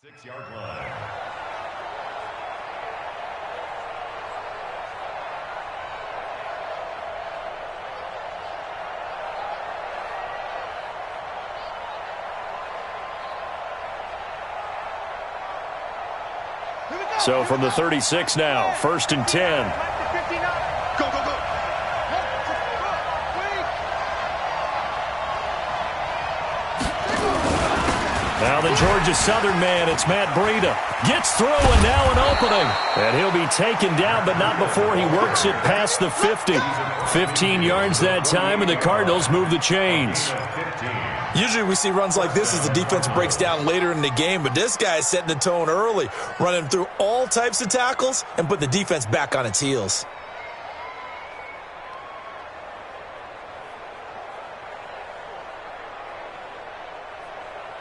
6-yard line. So from the 36 now, 1st and 10. Go, go, go. Now the Georgia Southern man, it's Matt Breida. Gets through and now an opening. And he'll be taken down, but not before he works it past the 50. 15 yards that time, and the Cardinals move the chains. Usually we see runs like this as the defense breaks down later in the game, but this guy is setting the tone early, running through all types of tackles and put the defense back on its heels.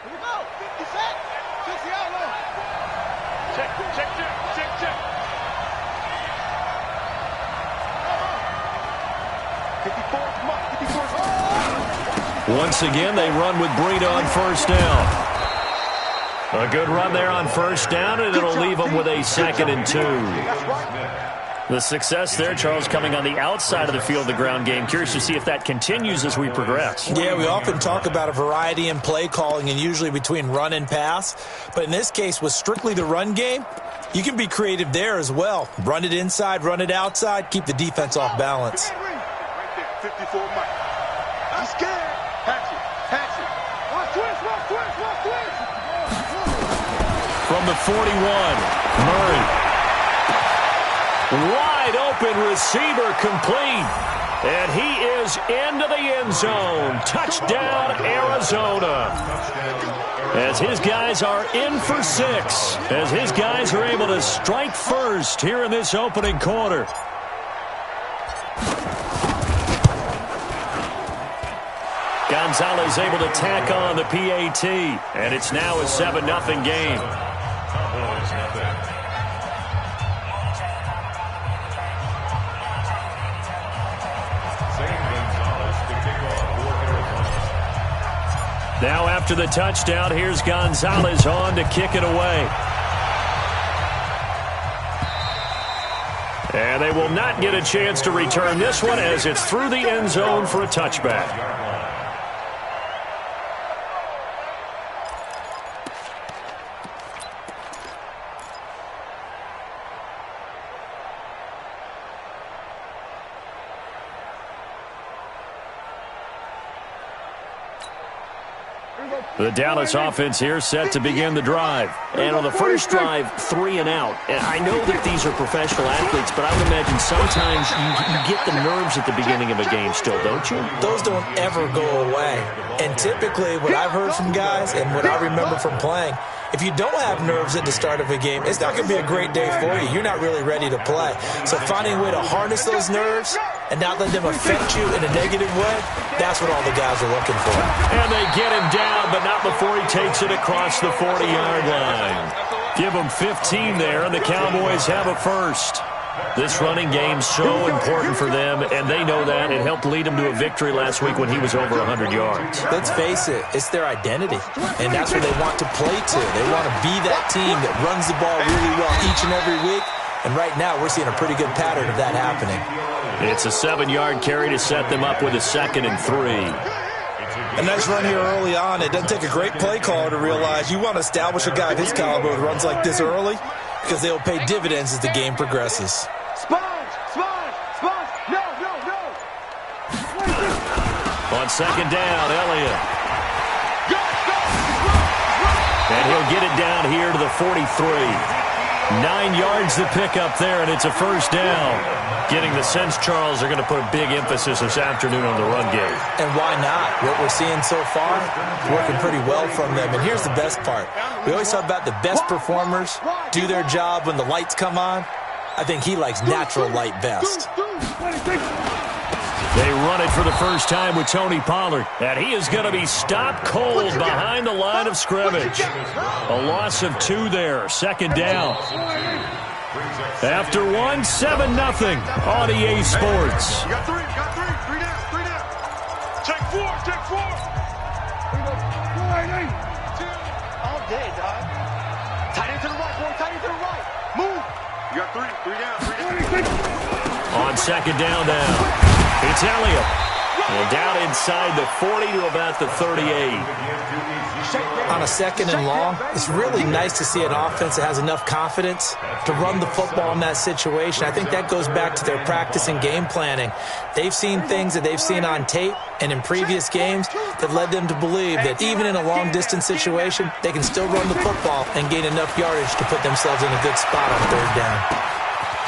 Here we go. 50 set. 60 out low. Check. 54, come on. 54. Once again, they run with Breida on 1st down. A good run there on 1st down, and it'll leave them with a 2nd and 2. The success there, Charles, coming on the outside of the field, the ground game. Curious to see if that continues as we progress. Yeah, we often talk about a variety in play calling and usually between run and pass. But in this case, with strictly the run game, you can be creative there as well. Run it inside, run it outside, keep the defense off balance. Right there, 54 Mike. I'm scared. Hatch it. Watch twist. From the 41, Murray. Wide open receiver complete. And he is into the end zone. Touchdown, Arizona. As his guys are in for 6. As his guys are able to strike first here in this opening quarter. Gonzalez able to tack on the PAT. And it's now a 7-0 game. Now after the touchdown, here's Gonzalez on to kick it away. And they will not get a chance to return this one as it's through the end zone for a touchback. The Dallas offense here set to begin the drive. And on the first drive, 3 and out. And I know that these are professional athletes, but I would imagine sometimes you get the nerves at the beginning of a game still, don't you? Those don't ever go away. And typically what I've heard from guys and what I remember from playing, if you don't have nerves at the start of a game, it's not going to be a great day for you. You're not really ready to play. So finding a way to harness those nerves and not let them affect you in a negative way, that's what all the guys are looking for. And they get him down, but not before he takes it across the 40-yard line. Give him 15 there, and the Cowboys have a first. This running game's so important for them, and they know that. It helped lead them to a victory last week when he was over 100 yards. Let's face it, it's their identity, and that's where they want to play to. They want to be that team that runs the ball really well each and every week, and right now we're seeing a pretty good pattern of that happening. It's a 7-yard carry to set them up with a 2nd and 3. A nice run here early on. It doesn't take a great play caller to realize you want to establish a guy of his caliber with runs like this early because they'll pay dividends as the game progresses. Sponge. No. On 2nd down, Elliott. And he'll get it down here to the 43. 9 yards to pick up there, and it's a first down. Getting the sense, Charles, they're going to put a big emphasis this afternoon on the run game. And why not? What we're seeing so far is working pretty well from them. And here's the best part. We always talk about the best performers do their job when the lights come on. I think he likes natural light best. They run it for the first time with Tony Pollard. And he is going to be stopped cold behind the line of scrimmage. A loss of 2 there. 2nd down. After 1, 7-0 on EA Sports. You got 3 down. Check 4. All day, dog. You got three down. On second down now, it's Elliott. And down inside the 40 to about the 38. On a second and long, it's really nice to see an offense that has enough confidence to run the football in that situation. I think that goes back to their practice and game planning. They've seen things that they've seen on tape and in previous games that led them to believe that even in a long-distance situation, they can still run the football and gain enough yardage to put themselves in a good spot on third down.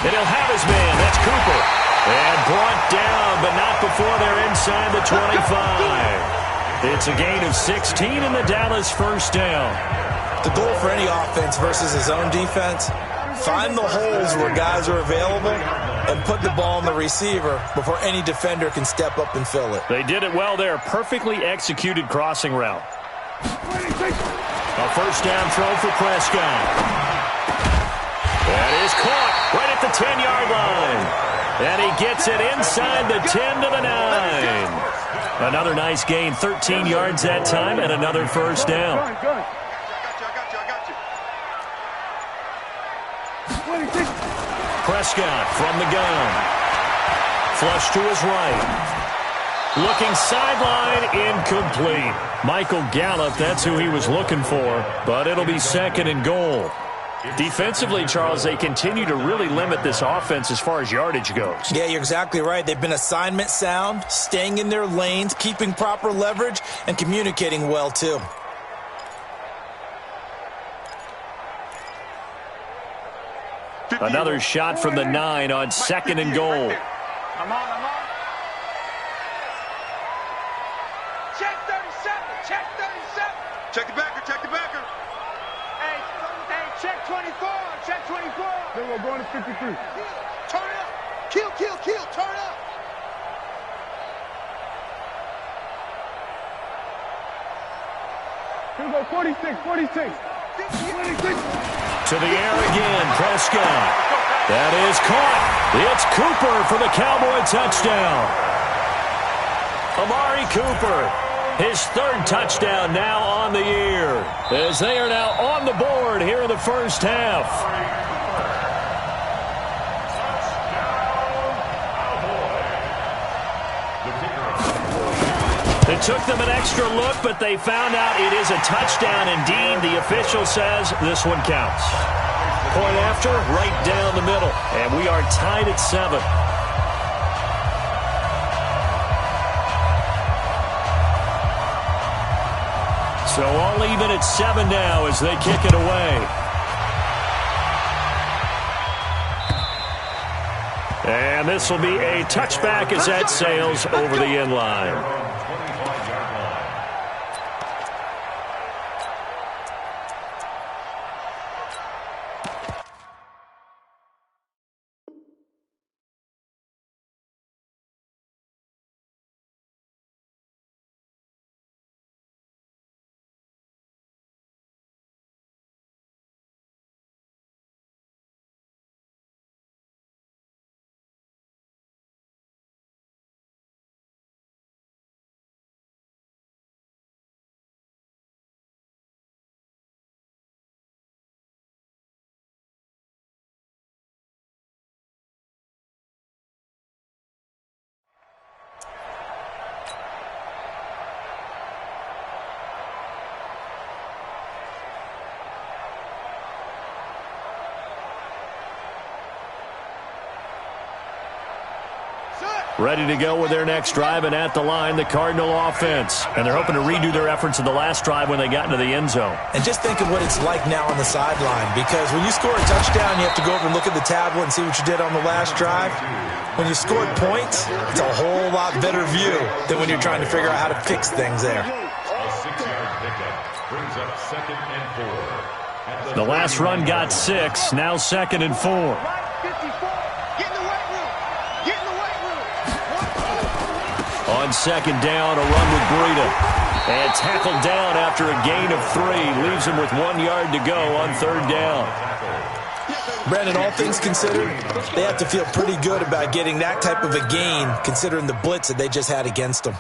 And he'll have his man. That's Cooper. And brought down, but not before they're inside the 25. It's a gain of 16 in the Dallas first down. The goal for any offense versus his own defense, find the holes where guys are available and put the ball in the receiver before any defender can step up and fill it. They did it well there. Perfectly executed crossing route. A first down throw for Prescott. That is caught right at the 10-yard line. And he gets it inside the 10 to the 9. Another nice gain, 13 yards that time, and another first down. I got you. Prescott from the gun. Flush to his right. Looking sideline, incomplete. Michael Gallup, that's who he was looking for, but it'll be second and goal. Defensively, Charles, they continue to really limit this offense as far as yardage goes. Yeah, you're exactly right. They've been assignment sound, staying in their lanes, keeping proper leverage, and communicating well, too. Another shot from the 9 on second and goal. I'm on. Check 37. Check the backer. Hey, check 24. Then we're going to 53. Turn up. Kill. Turn up. Here we go, 46. To the air again, Prescott. That is caught. It's Cooper for the Cowboy touchdown. Amari Cooper, his third touchdown now on the year, as they are now on the board here in the first half. It took them an extra look, but they found out it is a touchdown indeed. The official says this one counts. Point after, right down the middle. And we are tied at 7. So all even at 7 now as they kick it away. And this will be a touchback as that sails over the end line. Ready to go with their next drive, and at the line, the Cardinal offense. And they're hoping to redo their efforts in the last drive when they got into the end zone. And just think of what it's like now on the sideline, because when you score a touchdown, you have to go over and look at the tablet and see what you did on the last drive. When you scored points, it's a whole lot better view than when you're trying to figure out how to fix things there. The last run got 6, now 2nd and 4. On second down, a run with Breida. And tackled down after a gain of 3. Leaves him with 1 yard to go on third down. Brandon, all things considered, they have to feel pretty good about getting that type of a gain, considering the blitz that they just had against them.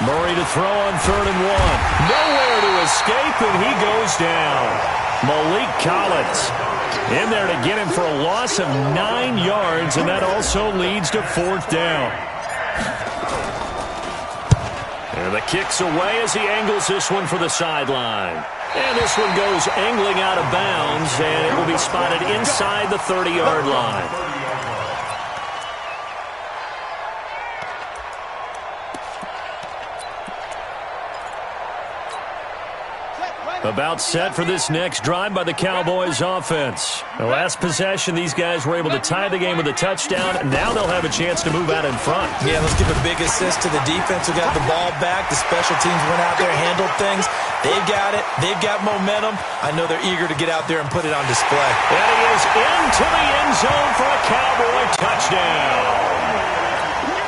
Murray to throw on 3rd and 1. Nowhere to escape, and he goes down. Malik Collins in there to get him for a loss of 9 yards, and that also leads to 4th down. And the kick's away as he angles this one for the sideline. And this one goes angling out of bounds, and it will be spotted inside the 30-yard line. About set for this next drive by the Cowboys offense. The last possession, these guys were able to tie the game with a touchdown, and now they'll have a chance to move out in front. Yeah, let's give a big assist to the defense who got the ball back. The special teams went out there and handled things. They've got it. They've got momentum. I know they're eager to get out there and put it on display. And he is into the end zone for a Cowboy touchdown.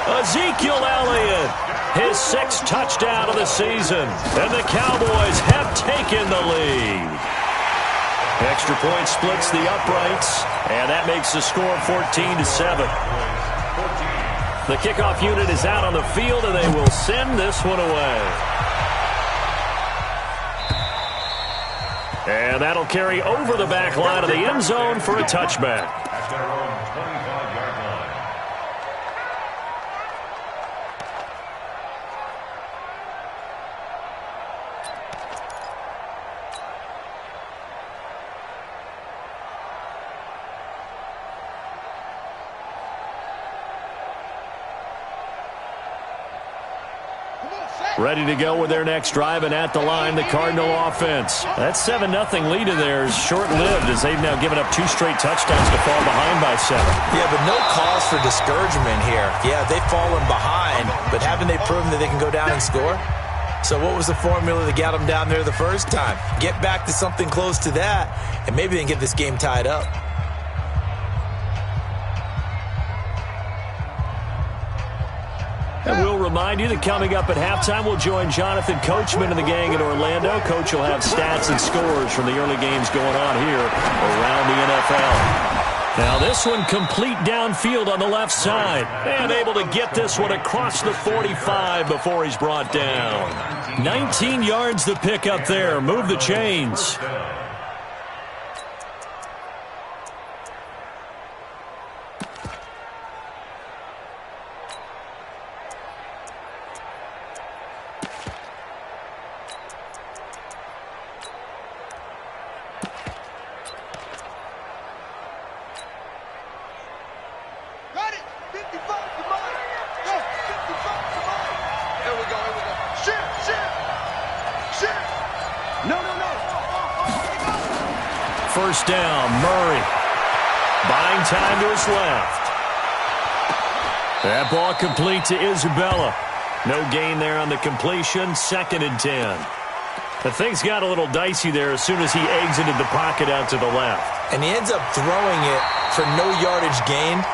Ezekiel Elliott, his 6th touchdown of the season, and the Cowboys have taken the lead. Extra point splits the uprights, and that makes the score 14-7. The kickoff unit is out on the field, and they will send this one away. And that'll carry over the back line of the end zone for a touchback. Ready to go with their next drive, and at the line, the Cardinal offense. That 7-0 lead in there is short-lived as they've now given up 2 straight touchdowns to fall behind by 7. Yeah, but no cause for discouragement here. Yeah, they've fallen behind, but haven't they proven that they can go down and score? So what was the formula that got them down there the first time? Get back to something close to that, and maybe they can get this game tied up. And we'll remind you that coming up at halftime, we'll join Jonathan Coachman and the gang in Orlando. Coach will have stats and scores from the early games going on here around the NFL. Now this one complete downfield on the left side. And able to get this one across the 45 before he's brought down. 19 yards to pick up there. Move the chains. First down, Murray. Buying time to his left. That ball complete to Isabella. No gain there on the completion. 2nd and 10. But things got a little dicey there as soon as he exited the pocket out to the left. And he ends up throwing it for no yardage gain.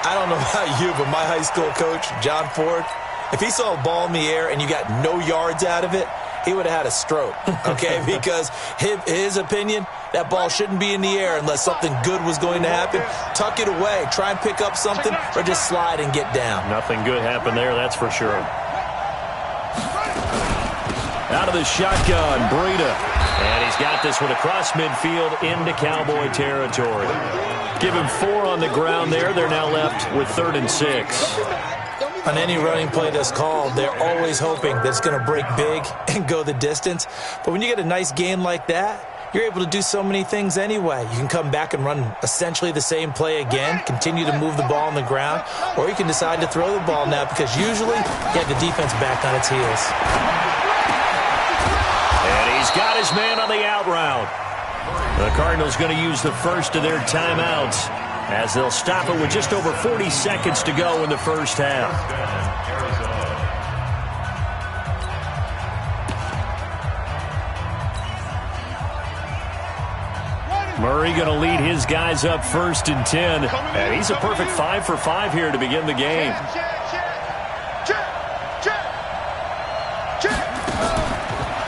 I don't know about you, but my high school coach, John Ford, if he saw a ball in the air and you got no yards out of it, he would have had a stroke, okay? Because his opinion, that ball shouldn't be in the air unless something good was going to happen. Tuck it away, try and pick up something, or just slide and get down. Nothing good happened there, that's for sure. Out of the shotgun, Breida. And he's got this one across midfield into Cowboy territory. Give him 4 on the ground there. They're now left with 3rd and 6. On any running play that's called, they're always hoping that it's going to break big and go the distance. But when you get a nice gain like that, you're able to do so many things anyway. You can come back and run essentially the same play again, continue to move the ball on the ground, or you can decide to throw the ball now because usually you have the defense back on its heels. And he's got his man on the out route. The Cardinals going to use the first of their timeouts as they'll stop it with just over 40 seconds to go in the first half. Murray going to lead his guys up 1st and 10. And he's a perfect 5 for 5 here to begin the game.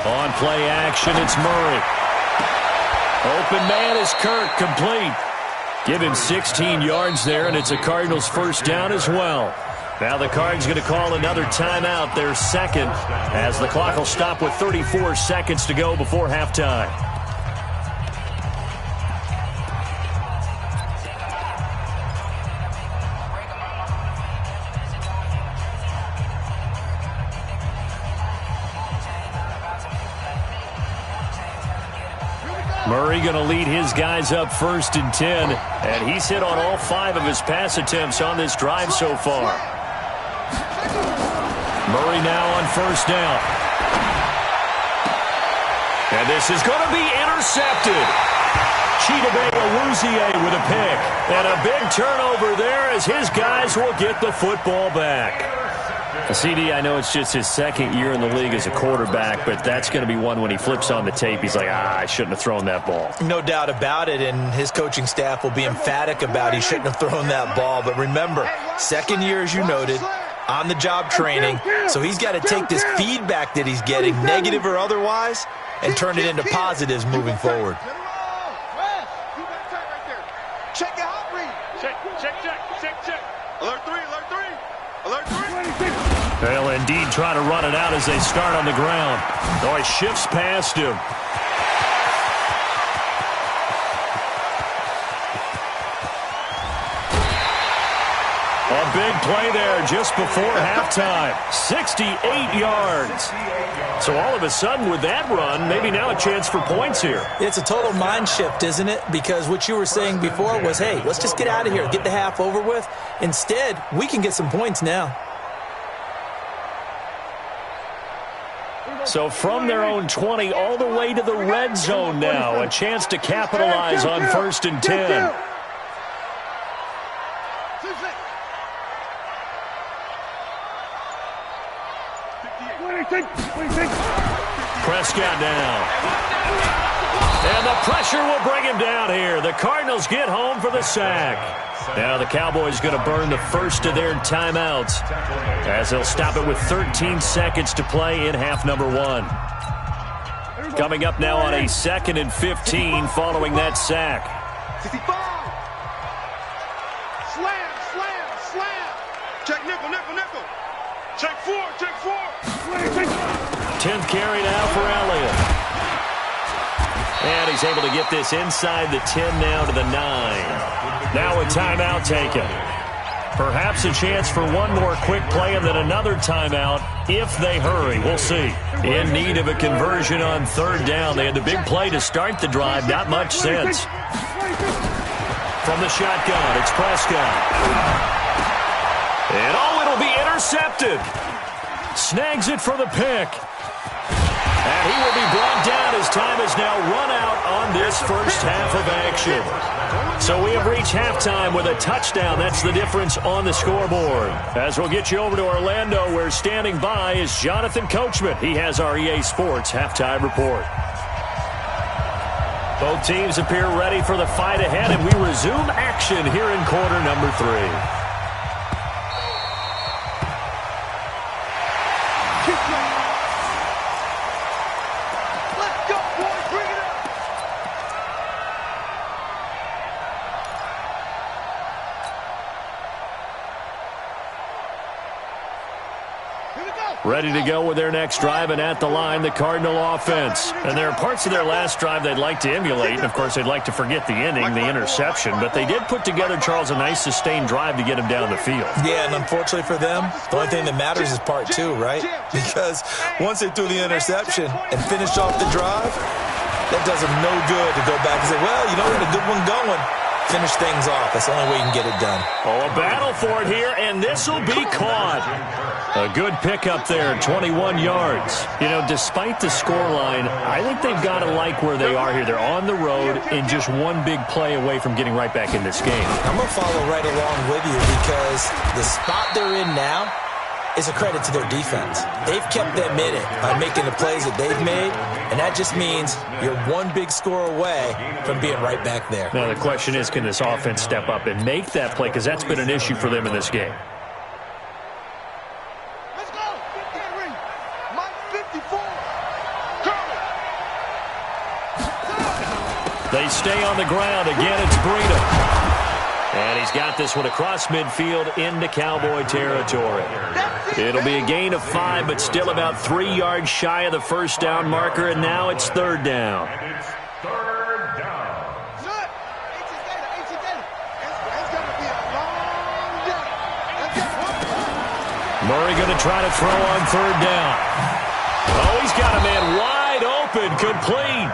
On play action, it's Murray. Open man is Kirk, complete. Give him 16 yards there, and it's a Cardinals first down as well. Now the Cards going to call another timeout, their second, as the clock will stop with 34 seconds to go before halftime. Murray going to lead his guys up 1st and 10, and he's hit on all 5 of his pass attempts on this drive so far. Murray now on 1st down. And this is going to be intercepted. Chidobe Awuzie with a pick. And a big turnover there as his guys will get the football back. CD, I know it's just his 2nd year in the league as a quarterback, but that's going to be one when he flips on the tape. He's like, I shouldn't have thrown that ball. No doubt about it, and his coaching staff will be emphatic about he shouldn't have thrown that ball. But remember, 2nd year, as you noted, on-the-job training, so he's got to take this feedback that he's getting, negative or otherwise, and turn it into positives moving forward. Check your hot read. Check. Alert 3. They'll indeed try to run it out as they start on the ground. Oh, he shifts past him. A big play there just before halftime. 68 yards. So all of a sudden with that run, maybe now a chance for points here. It's a total mind shift, isn't it? Because what you were saying before was, hey, let's just get out of here, get the half over with. Instead, we can get some points now. So from their own 20 all the way to the red zone now. A chance to capitalize on 1st and 10. Prescott down. And the pressure will bring him down here. The Cardinals get home for the sack. Now the Cowboys going to burn the first of their timeouts as they'll stop it with 13 seconds to play in half number 1. Coming up now on a 2nd and 15 following that sack. 65. Slam. Check nickel. Check 4. 10th carry now for Elliott. And he's able to get this inside the 10 now to the 9. Now a timeout taken. Perhaps a chance for one more quick play and then another timeout if they hurry. We'll see. In need of a conversion on 3rd down. They had the big play to start the drive. Not much sense. From the shotgun, it's Prescott. And it'll be intercepted. Snags it for the pick. And he will be brought down as time is now run out on this first half of action. So we have reached halftime with a touchdown. That's the difference on the scoreboard. As we'll get you over to Orlando, where standing by is Jonathan Coachman. He has our EA Sports halftime report. Both teams appear ready for the fight ahead, and we resume action here in quarter number 3. Ready to go with their next drive, and at the line, the Cardinal offense. And there are parts of their last drive they'd like to emulate. And, of course, they'd like to forget the ending, the interception. But they did put together, Charles, a nice sustained drive to get him down the field. Yeah, and unfortunately for them, the only thing that matters is part 2, right? Because once they threw the interception and finished off the drive, that does them no good to go back and say, well, you know, we had a good one going. Finish things off. That's the only way you can get it done. Oh, a battle for it here, and this will be caught. A good pickup there, 21 yards. You know, despite the scoreline, I think they've got to like where they are here. They're on the road and just one big play away from getting right back in this game. I'm going to follow right along with you because the spot they're in now is a credit to their defense. They've kept them in it by making the plays that they've made, and that just means you're one big score away from being right back there. Now, the question is, can this offense step up and make that play? Because that's been an issue for them in this game. Let's go. Mike 54. They stay on the ground. Again, it's Breida. And he's got this one across midfield into Cowboy territory. It'll be a gain of 5, but still about 3 yards shy of the first down marker, and now it's third down. Murray going to try to throw on third down. Oh, he's got a man wide open, complete.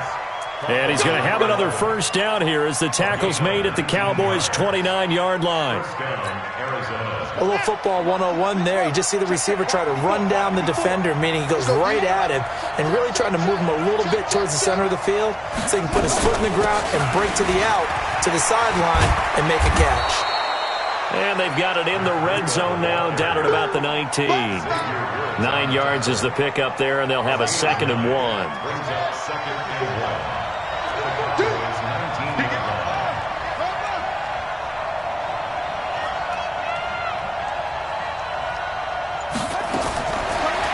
And he's going to have another first down here as the tackle's made at the Cowboys' 29-yard line. A little football 101 there. You just see the receiver try to run down the defender, meaning he goes right at him and really trying to move him a little bit towards the center of the field so he can put his foot in the ground and break to the out, to the sideline, and make a catch. And they've got it in the red zone now, down at about the 19. 9 yards is the pickup there, and they'll have a 2nd and 1.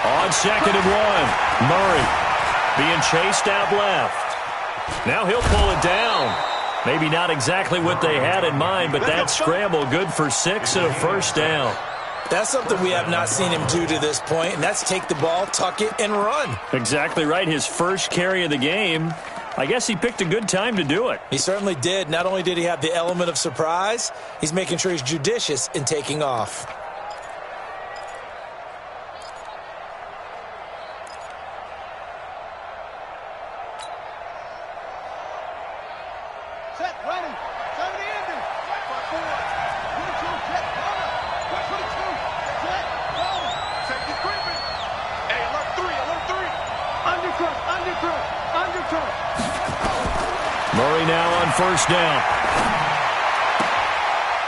On 2nd and 1, Murray being chased out left. Now he'll pull it down. Maybe not exactly what they had in mind, but that scramble good for 6 and a first down. That's something we have not seen him do to this point, and that's take the ball, tuck it, and run. Exactly right. His first carry of the game. I guess he picked a good time to do it. He certainly did. Not only did he have the element of surprise, he's making sure he's judicious in taking off. Murray now on first down.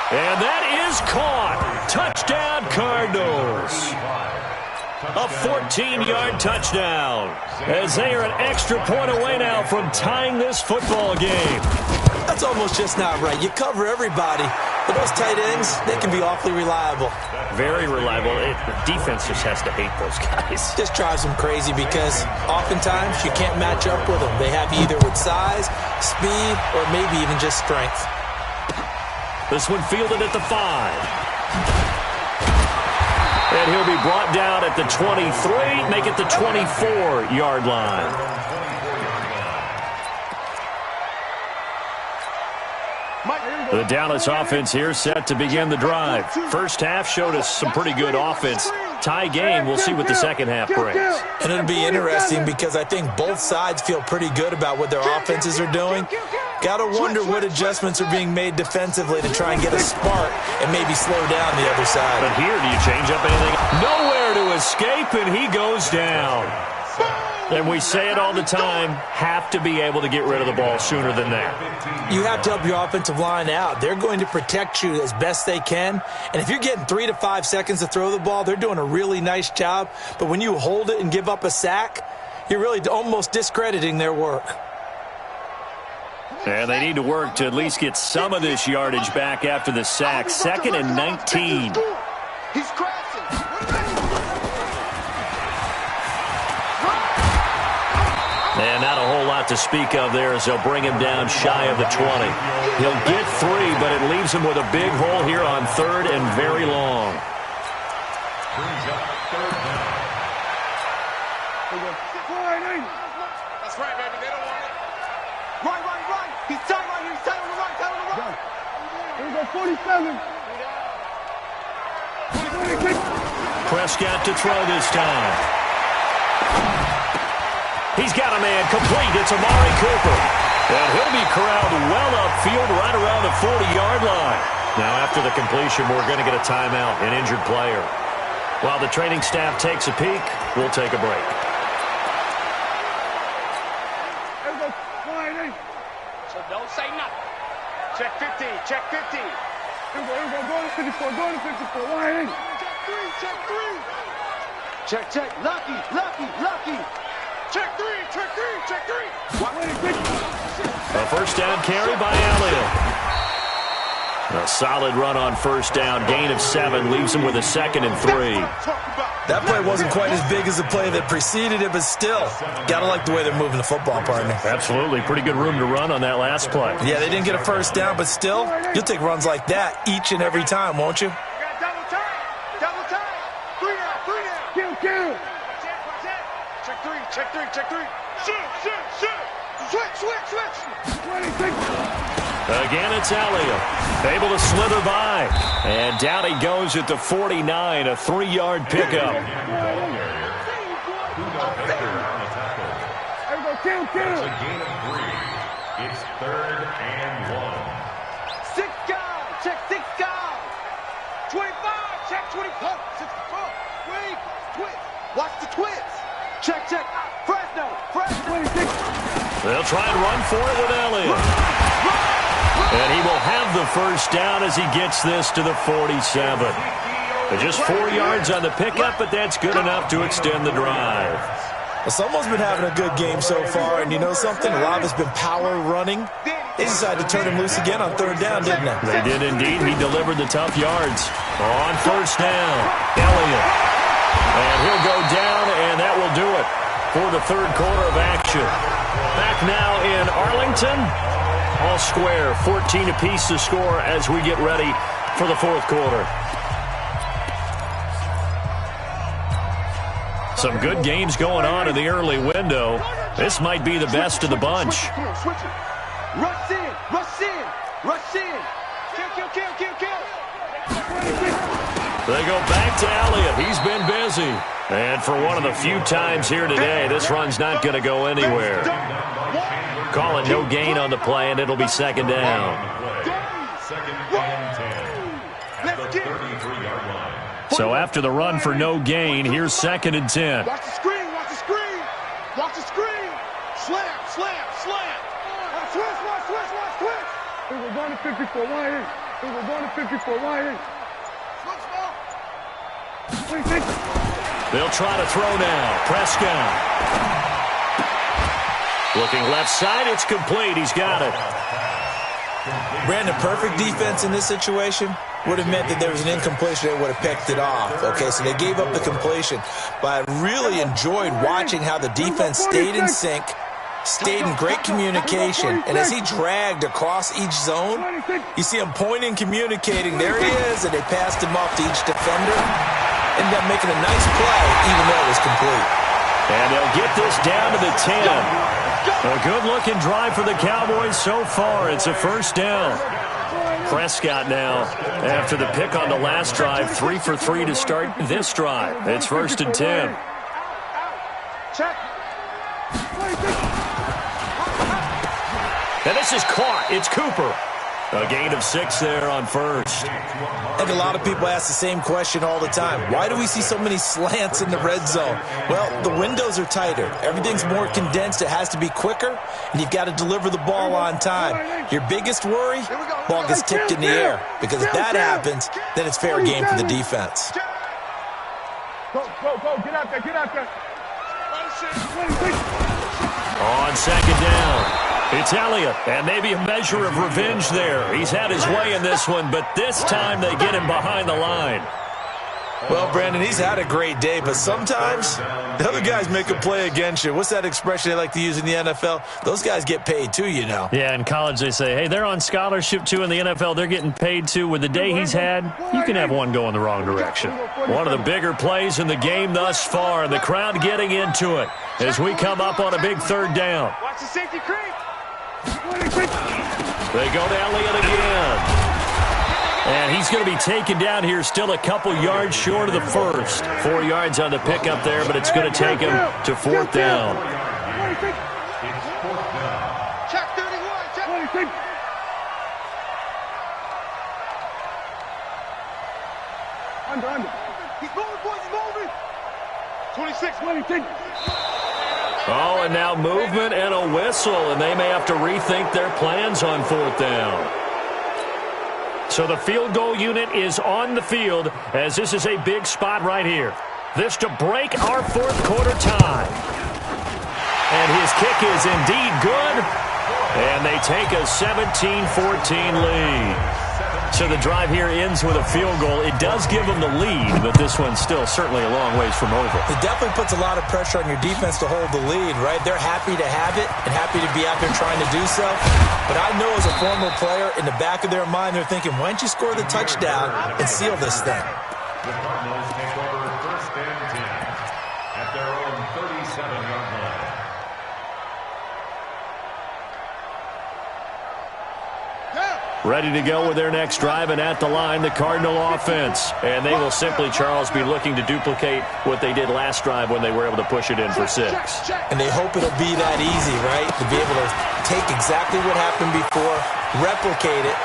And that is caught. Touchdown, Cardinals. A 14-yard touchdown as they are an extra point away now from tying this football game. That's almost just not right. You cover everybody, but those tight ends, they can be awfully reliable. Very reliable. The defense just has to hate those guys. Just drives them crazy because oftentimes you can't match up with them. They have you either with size, speed, or maybe even just strength. This one fielded at the 5. And he'll be brought down at the 23, make it the 24-yard line. The Dallas offense here set to begin the drive. First half showed us some pretty good offense. Tie game, we'll see what the second half brings. And it'll be interesting because I think both sides feel pretty good about what their offenses are doing. Got to wonder what adjustments are being made defensively to try and get a spark and maybe slow down the other side. But here, do you change up anything? Nowhere to escape, and he goes down. And we say it all the time, have to be able to get rid of the ball sooner than that. You have to help your offensive line out. They're going to protect you as best they can. And if you're getting 3 to 5 seconds to throw the ball, they're doing a really nice job. But when you hold it and give up a sack, you're really almost discrediting their work. And they need to work to at least get some of this yardage back after the sack. 2nd and 19. He's crashing. And not a whole lot to speak of there as they'll bring him down shy of the 20. He'll get 3, but it leaves him with a big hole here on 3rd and very long. That's right, baby. They don't want it. Right. He's tight right here. He's tight on the right. Here we go, 47. Prescott to throw this time. He's got a man complete. It's Amari Cooper. And he'll be corralled well upfield right around the 40-yard line. Now, after the completion, we're going to get a timeout, an injured player. While the training staff takes a peek, we'll take a break. So don't say nothing. Check 15. Check 15. Here we go. Going to 54. Going to 54. Why ain't? Check 3. Check. Lucky. Check 3. A first down carry by Elliott. A solid run on first down. Gain of 7 leaves him with a 2nd and 3. That play wasn't quite as big as the play that preceded it, but still, gotta like the way they're moving the football, partner. Absolutely. Pretty good room to run on that last play. Yeah, they didn't get a first down, but still, you'll take runs like that each and every time, won't you? Double time. Double time. 3 down. 3 down. Kill. Check 3. Shoot. Switch. 26. Again, it's Elliott. Able to slither by. And down he goes at the 49, a 3-yard pickup. Kill. It's a gain of 3. It's 3rd and 1. 6 guys. Check 6 guys. 25. Check 24. 64. Wait. Twist. Watch the twist. Check. Fresno. 26. They'll try and run for it with Elliott. And he will have the first down as he gets this to the 47. Just 4 yards on the pickup, but that's good enough to extend the drive. Well, someone's been having a good game so far, and you know something? A lot of it's been power running. They decided to turn him loose again on 3rd down, didn't they? They did indeed. He delivered the tough yards. On first down, Elliott. And he'll go down, and that will do it for the 3rd quarter of action. Back now in Arlington. All square, 14 apiece to score as we get ready for the 4th quarter. Some good games going on in the early window. This might be the best of the bunch. Switch it. Rush in. Kill. They go back to Elliott. He's been busy. And for one of the few times here today, this run's not going to go anywhere. Calling no gain on the play, and it'll be 2nd down. 2nd and 10. At the 33-yard line. So after the run for no gain, here's 2nd and 10. Watch the screen. Slam. Switch. We're going to 54. Wide in. Switch ball. 26. They'll try to throw now. Prescott. Looking left side, it's complete. He's got it. Brandon, perfect defense in this situation would have meant that there was an incompletion. They would have picked it off. Okay, so they gave up the completion. But I really enjoyed watching how the defense stayed in sync, stayed in great communication. And as he dragged across each zone, you see him pointing, communicating. There he is, and they passed him off to each defender. Ended up making a nice play, even though it was complete. And they'll get this down to the 10. A good-looking drive for the Cowboys so far. It's a first down. Prescott now, after the pick on the last drive, 3 for 3 to start this drive. It's 1st and 10. And this is caught. It's Cooper. A gain of 6 there on first. I think a lot of people ask the same question all the time. Why do we see so many slants in the red zone? Well, the windows are tighter. Everything's more condensed. It has to be quicker, and you've got to deliver the ball on time. Your biggest worry? Ball gets tipped in the air. Because if that happens, then it's fair game for the defense. Go. Get out there. On 2nd down. It's Elliott, and maybe a measure of revenge there. He's had his way in this one, but this time they get him behind the line. Well, Brandon, he's had a great day, but sometimes the other guys make a play against you. What's that expression they like to use in the NFL? Those guys get paid too, you know. Yeah, in college they say, hey, they're on scholarship too. In the NFL, they're getting paid too. With the day he's had, you can have one go in the wrong direction. One of the bigger plays in the game thus far, and the crowd getting into it as we come up on a big 3rd down. Watch the safety creep. They go to Elliott again. And he's going to be taken down here, still a couple yards short of the first. 4 yards on the pickup there, but it's going to take him to 4th down. Check 31. Check 26. Under. He's moving, boys. He's moving. 26. Oh, and now movement and a whistle, and they may have to rethink their plans on 4th down. So the field goal unit is on the field as this is a big spot right here. This to break our 4th quarter tie. And his kick is indeed good. And they take a 17-14 lead. So the drive here ends with a field goal. It does give them the lead, but this one's still certainly a long ways from over. It definitely puts a lot of pressure on your defense to hold the lead, right? They're happy to have it and happy to be out there trying to do so. But I know as a former player, in the back of their mind, they're thinking, why don't you score the touchdown and seal this thing? The Cardinals take over 1st and 10 at their own 37-yard line. Ready to go with their next drive, and at the line, the Cardinal offense. And they will simply, Charles, be looking to duplicate what they did last drive when they were able to push it in for 6. And they hope it'll be that easy, right? To be able to take exactly what happened before, replicate it.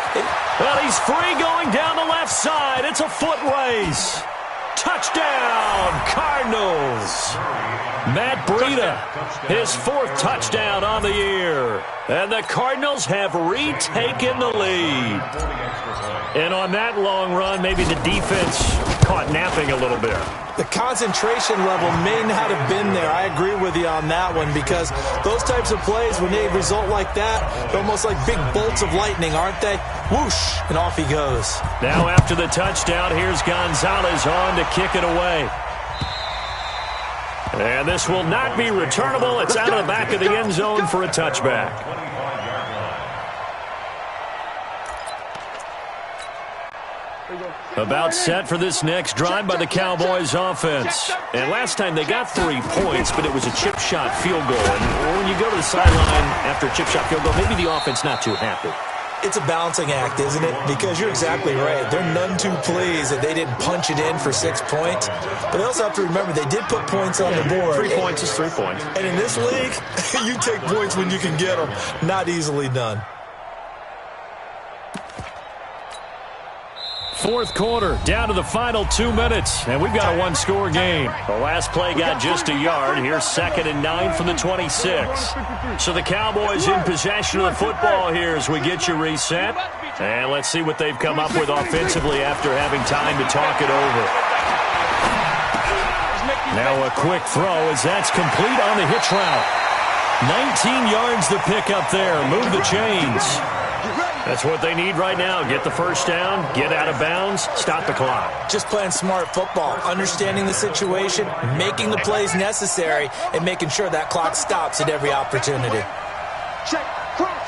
Well, he's free going down the left side. It's a foot race. Touchdown, Cardinals. Matt Breida, his 4th touchdown on the year. And the Cardinals have retaken the lead. And on that long run, maybe the defense caught napping a little bit. The concentration level may not have been there. I agree with you on that one, because those types of plays, when they result like that, they're almost like big bolts of lightning, aren't they? Whoosh, and off he goes. Now after the touchdown, here's Gonzalez on to kick it away. And this will not be returnable. It's out of the back of the end zone for a touchback. About set for this next drive by the Cowboys offense. And last time they got 3 points, but it was a chip shot field goal. And when you go to the sideline after a chip shot field goal, maybe the offense not too happy. It's a balancing act, isn't it? Because you're exactly right. They're none too pleased that they didn't punch it in for 6 points. But they also have to remember they did put points on the board. 3 points is 3 points. And in this league, you take points when you can get them. Not easily done. 4th quarter, down to the final 2 minutes, and we've got a 1-score game. The last play got just a yard. Here's 2nd and 9 from the 26. So the Cowboys in possession of the football here as we get you reset. And let's see what they've come up with offensively after having time to talk it over. Now a quick throw as that's complete on the hitch route. 19 yards to pick up there. Move the chains. That's what they need right now. Get the first down, get out of bounds, stop the clock. Just playing smart football, understanding the situation, making the plays necessary, and making sure that clock stops at every opportunity. Check, cross.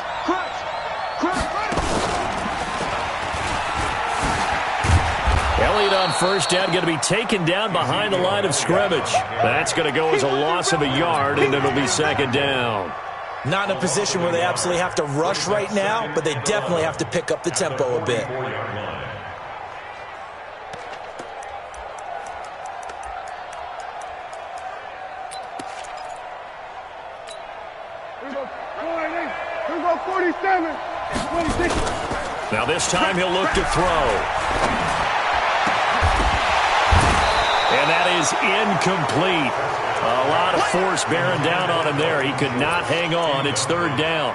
Elliott on first down, going to be taken down behind the line of scrimmage. That's going to go as a loss of a yard, and it'll be 2nd down. Not in a position where they absolutely have to rush right now, but they definitely have to pick up the tempo a bit. Here we go 47. 26. Now this time he'll look to throw. And that is incomplete. A lot of force bearing down on him there. He could not hang on. It's 3rd down.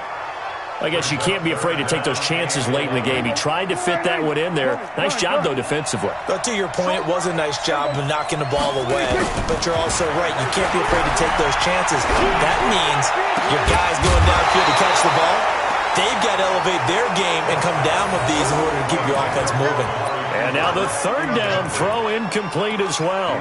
I guess you can't be afraid to take those chances late in the game. He tried to fit that one in there. Nice job, though, defensively. But to your point, it was a nice job of knocking the ball away. But you're also right. You can't be afraid to take those chances. That means your guys going downfield to catch the ball, they've got to elevate their game and come down with these in order to keep your offense moving. And now the 3rd down throw incomplete as well.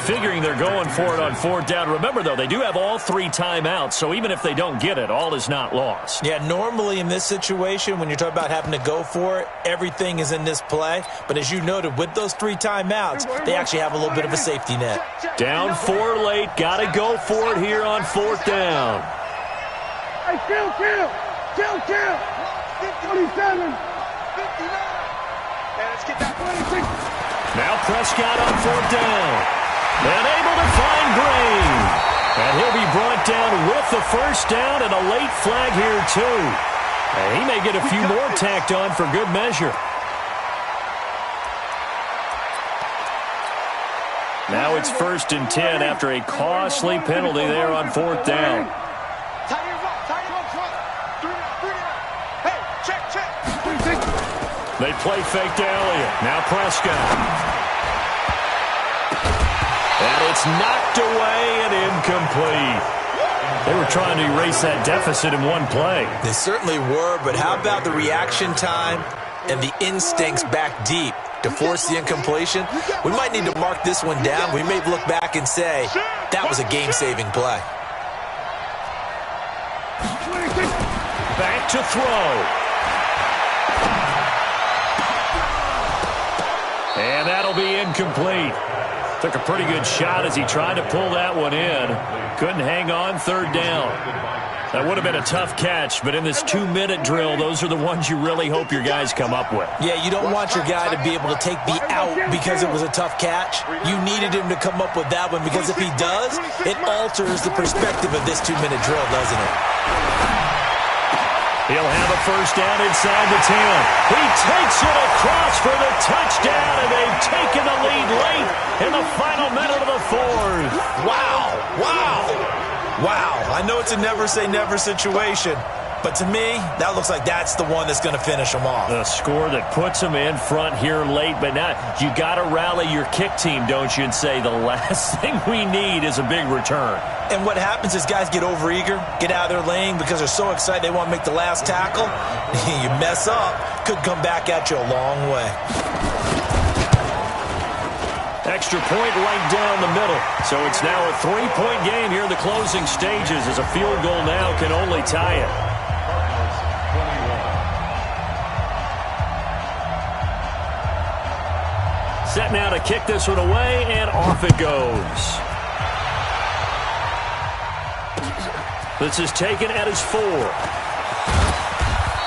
Figuring they're going for it on 4th down. Remember, though, they do have all 3 timeouts, so even if they don't get it, all is not lost. Yeah, normally in this situation, when you're talking about having to go for it, everything is in this play. But as you noted, with those 3 timeouts, they actually have a little bit of a safety net. Down 4 late. Got to go for it here on 4th down. Hey, kill. 27. 59. Let's get that 26. Now Prescott on 4th down. And able to find Green. And he'll be brought down with the first down and a late flag here, too. And he may get a few more tacked on for good measure. Now it's 1st and 10 after a costly penalty there on 4th down. Hey, check. They play fake to Elliott. Now Prescott. And it's knocked away and incomplete. They were trying to erase that deficit in one play. They certainly were, but how about the reaction time and the instincts back deep to force the incompletion, we might need to mark this one down. We may look back and say, that was a game-saving play. Back to throw. And that'll be incomplete. Took a pretty good shot as he tried to pull that one in. Couldn't hang on, third down. That would have been a tough catch, but in this 2-minute drill, those are the ones you really hope your guys come up with. Yeah, you don't want your guy to be able to take the out because it was a tough catch. You needed him to come up with that one because if he does, it alters the perspective of this 2-minute drill, doesn't it? He'll have a first down inside the 10. He takes it across for the touchdown, and they've taken the lead late in the final minute of the fourth. Wow, wow, wow. I know it's a never-say-never situation, but to me, that looks like that's the one that's going to finish them off. The score that puts them in front here late, but now you got to rally your kick team, don't you, and say the last thing we need is a big return. And what happens is guys get overeager, get out of their lane because they're so excited they want to make the last tackle. You mess up, could come back at you a long way. Extra point right down the middle. So it's now a 3-point game here in the closing stages as a field goal now can only tie it. Set now to kick this one away, and off it goes. This is taken at his 4.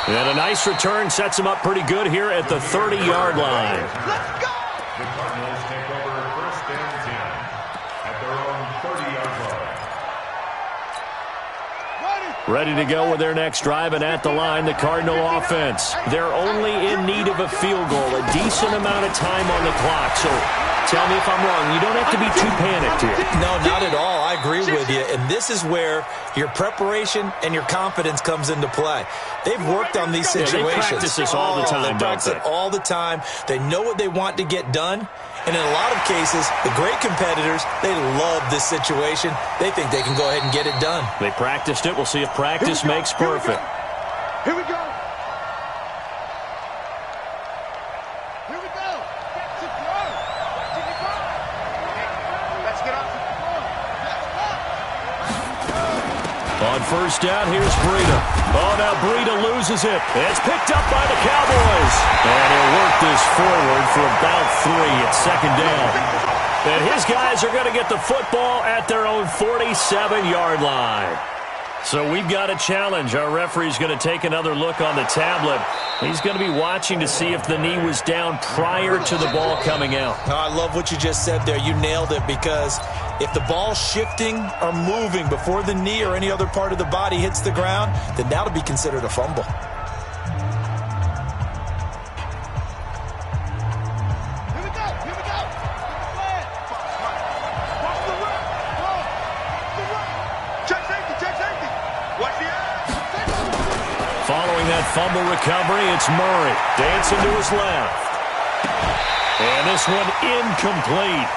And a nice return sets him up pretty good here at the 30-yard line. Let's go! The Cardinals take over first and 10 at their own 30-yard line. Ready to go with their next drive, and at the line, the Cardinal offense. They're only in need of a field goal, a decent amount of time on the clock. So tell me if I'm wrong. You don't have to be too panicked here. No, not at all. I agree with you. And this is where your preparation and your confidence comes into play. They've worked on these situations. They practice this all the time, They practice it all the time. They know what they want to get done. And in a lot of cases, the great competitors, they love this situation. They think they can go ahead and get it done. They practiced it. We'll see if practice makes perfect. Here we go. Here we go. That's it, bro. Let's get up. On first down, here's Breida. Oh, now Breida loses it. It's picked up by the Cowboys. And he'll work this forward for about 3 at second down. And his guys are going to get the football at their own 47-yard line. So we've got a challenge. Our referee's going to take another look on the tablet. He's going to be watching to see if the knee was down prior to the ball coming out. Oh, I love what you just said there. You nailed it, because if the ball's shifting or moving before the knee or any other part of the body hits the ground, then that'll be considered a fumble. Here we go. Here we go. Watch the run. The run. Check safety. Check safety. Watch the air. Following that fumble recovery, it's Murray. Dancing to his left. And this one incomplete.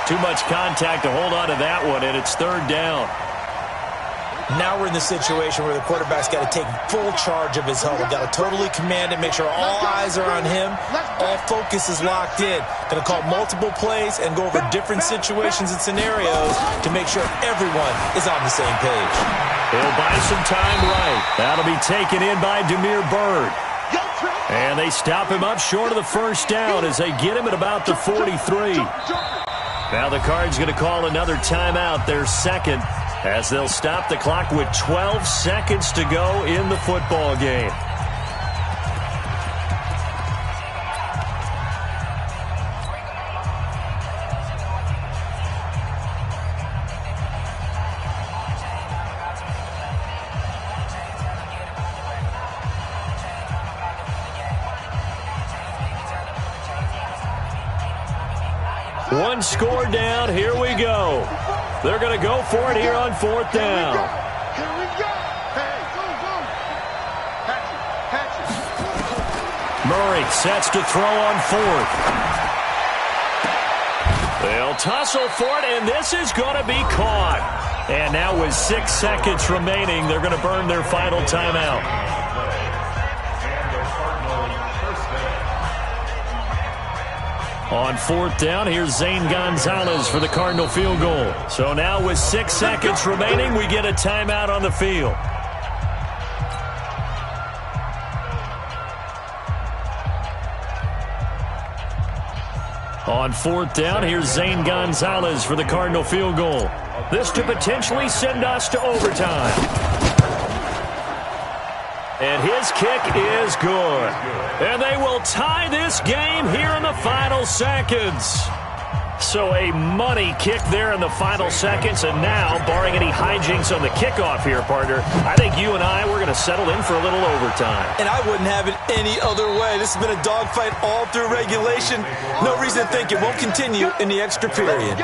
Too much contact to hold on to that one, and it's third down. Now we're in the situation where the quarterback's got to take full charge of his huddle. Got to totally command it, make sure all eyes are on him. All focus is locked in. Going to call multiple plays and go over different situations and scenarios to make sure everyone is on the same page. He'll buy some time right. That'll be taken in by Demir Bird. And they stop him up short of the first down as they get him at about the 43. Now the Cards going to call another timeout, their second, as they'll stop the clock with 12 seconds to go in the football game. One score down. Here we go. They're going to go for it here on fourth down. Here we go. Hey, go. Patch it. Murray sets to throw on fourth. They'll tussle for it, and this is going to be caught. And now with 6 seconds remaining, they're going to burn their final timeout. And the Cardinals first down. On fourth down, here's Zane Gonzalez for the Cardinal field goal. So now with 6 seconds remaining, we get a timeout on the field. On fourth down, here's Zane Gonzalez for the Cardinal field goal. This to potentially send us to overtime. And his kick is good. And they will tie this game here in the final seconds. So a money kick there in the final seconds. And now, barring any hijinks on the kickoff here, partner, I think you and I, we're going to settle in for a little overtime. And I wouldn't have it any other way. This has been a dogfight all through regulation. No reason to think it won't continue in the extra period.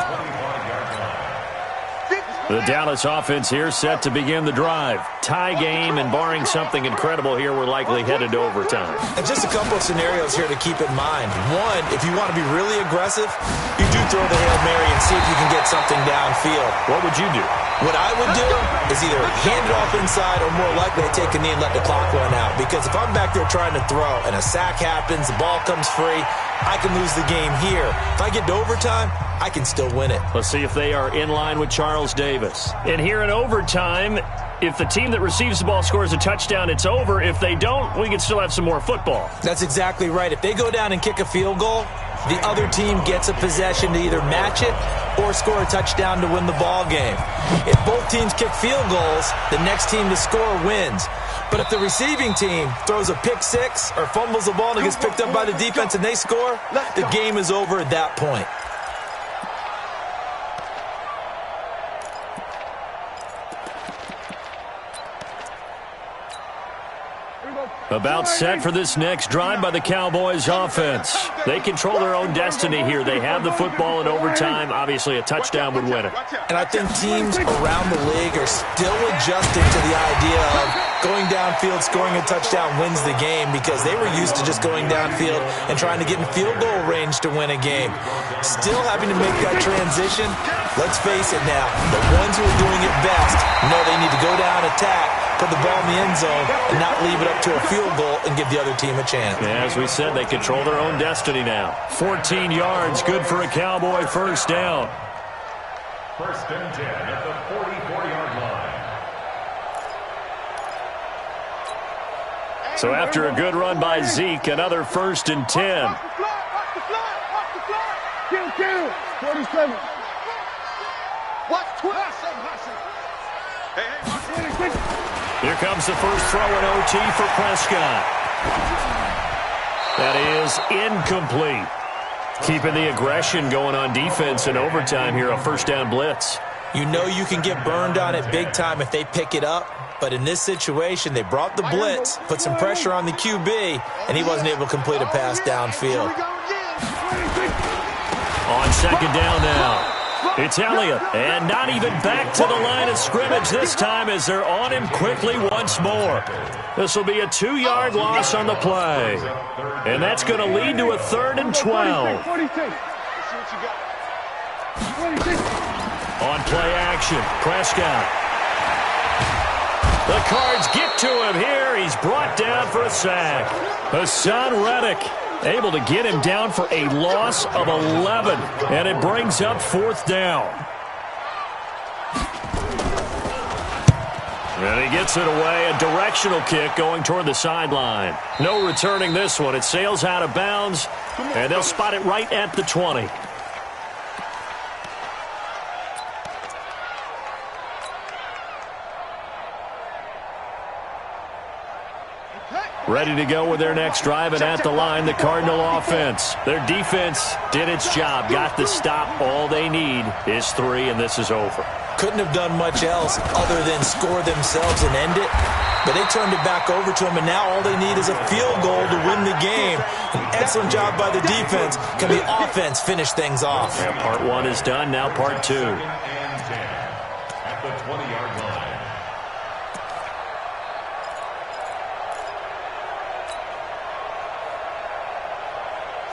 The Dallas offense here set to begin the drive. Tie game, and barring something incredible here, we're likely headed to overtime. And just a couple of scenarios here to keep in mind. One, if you want to be really aggressive, you do throw the Hail Mary and see if you can get something downfield. What would you do? What I would do is either hand it off inside or more likely take a knee and let the clock run out. Because if I'm back there trying to throw and a sack happens, the ball comes free, I can lose the game here. If I get to overtime, I can still win it. Let's see if they are in line with Charles Davis. And here in overtime, if the team that receives the ball scores a touchdown, it's over. If they don't, we can still have some more football. That's exactly right. If they go down and kick a field goal, the other team gets a possession to either match it or score a touchdown to win the ball game. If both teams kick field goals, the next team to score wins. But if the receiving team throws a pick six or fumbles the ball and it gets picked up by the defense and they score, the game is over at that point. About set for this next drive by the Cowboys offense. They control their own destiny here. They have the football in overtime. Obviously, a touchdown would win it. And I think teams around the league are still adjusting to the idea of going downfield, scoring a touchdown wins the game, because they were used to just going downfield and trying to get in field goal range to win a game. Still having to make that transition. Let's face it now, the ones who are doing it best know they need to go down, attack, put the ball in the end zone, and not leave it up to a field goal and give the other team a chance. Yeah, as we said, they control their own destiny now. 14 yards, good for a Cowboy first down. First and 10 at the 44-yard line. So after a good run by Zeke, another first and 10. Watch the flag. Kill. 47. Watch 20. Here comes the first throw in OT for Prescott. That is incomplete. Keeping the aggression going on defense in overtime here, a first down blitz. You know you can get burned on it big time if they pick it up. But in this situation, they brought the blitz, put some pressure on the QB, and he wasn't able to complete a pass downfield. On second down now. It's Elliott, and not even back to the line of scrimmage this time as they're on him quickly once more. This will be a 2-yard loss on the play. And that's going to lead to a 3rd and 12. On play action, Prescott. The Cards get to him here. He's brought down for a sack. Hassan Reddick able to get him down for a loss of 11. And it brings up 4th down. And he gets it away. A directional kick going toward the sideline. No returning this one. It sails out of bounds. And they'll spot it right at the 20. Ready to go with their next drive, and at the line, the Cardinal offense. Their defense did its job, got the stop. All they need is 3, and this is over. Couldn't have done much else other than score themselves and end it. But they turned it back over to them, and now all they need is a field goal to win the game. An excellent job by the defense. Can the offense finish things off? Yeah, part 1 is done, now part 2. At the 20-yard line.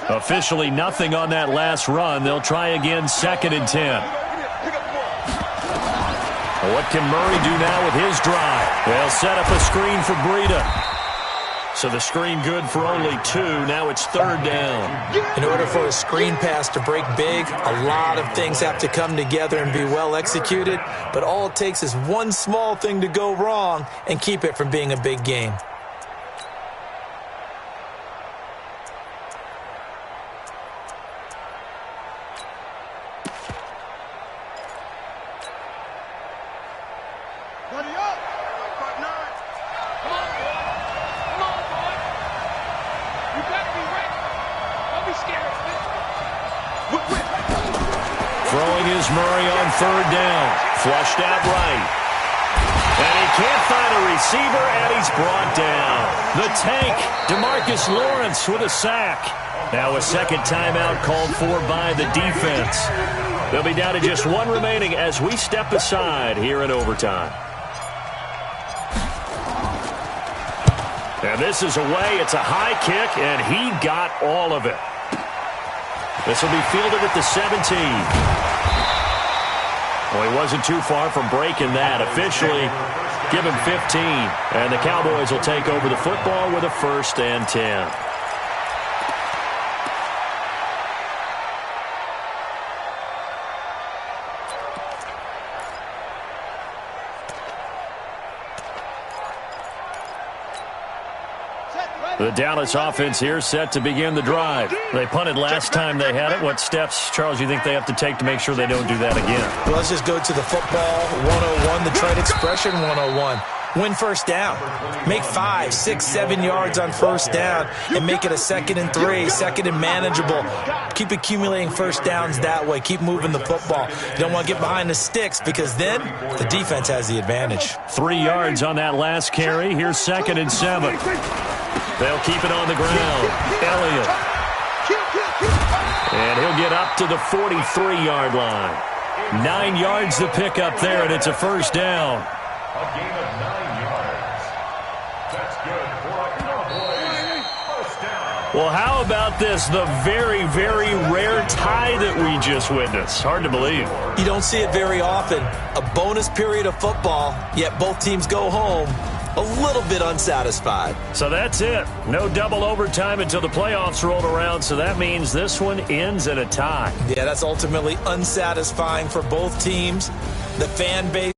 Officially nothing on that last run. They'll try again, 2nd and 10. What can Murray do now with his drive? They'll set up a screen for Breida. So the screen good for only 2. Now it's 3rd down. In order for a screen pass to break big, a lot of things have to come together and be well executed. But all it takes is one small thing to go wrong and keep it from being a big game. Throwing is Murray on 3rd down. Flushed out right. And he can't find a receiver, and he's brought down. The tank, DeMarcus Lawrence with a sack. Now a second timeout called for by the defense. They'll be down to just 1 remaining as we step aside here in overtime. And this is away. It's a high kick, and he got all of it. This will be fielded at the 17. Well, he wasn't too far from breaking that. Officially, give him 15. And the Cowboys will take over the football with a 1st and 10. The Dallas offense here set to begin the drive. They punted last time they had it. What steps, Charles, do you think they have to take to make sure they don't do that again? Well, let's just go to the football 101, the trade expression 101. Win 1st down. Make 5, 6, 7 yards on 1st down and make it a 2nd and 3, 2nd and manageable. Keep accumulating 1st downs that way. Keep moving the football. You don't want to get behind the sticks because then the defense has the advantage. 3 yards on that last carry. Here's 2nd and 7. They'll keep it on the ground. Elliott. And he'll get up to the 43-yard line. 9 yards to pick up there, and it's a 1st down. A gain of 9 yards. That's good for a Cowboys 1st down. Well, how about this? The very, very rare tie that we just witnessed. Hard to believe. You don't see it very often. A bonus period of football, yet both teams go home a little bit unsatisfied. So that's it. No double overtime until the playoffs rolled around, so that means this one ends in a tie. Yeah, that's ultimately unsatisfying for both teams. The fan base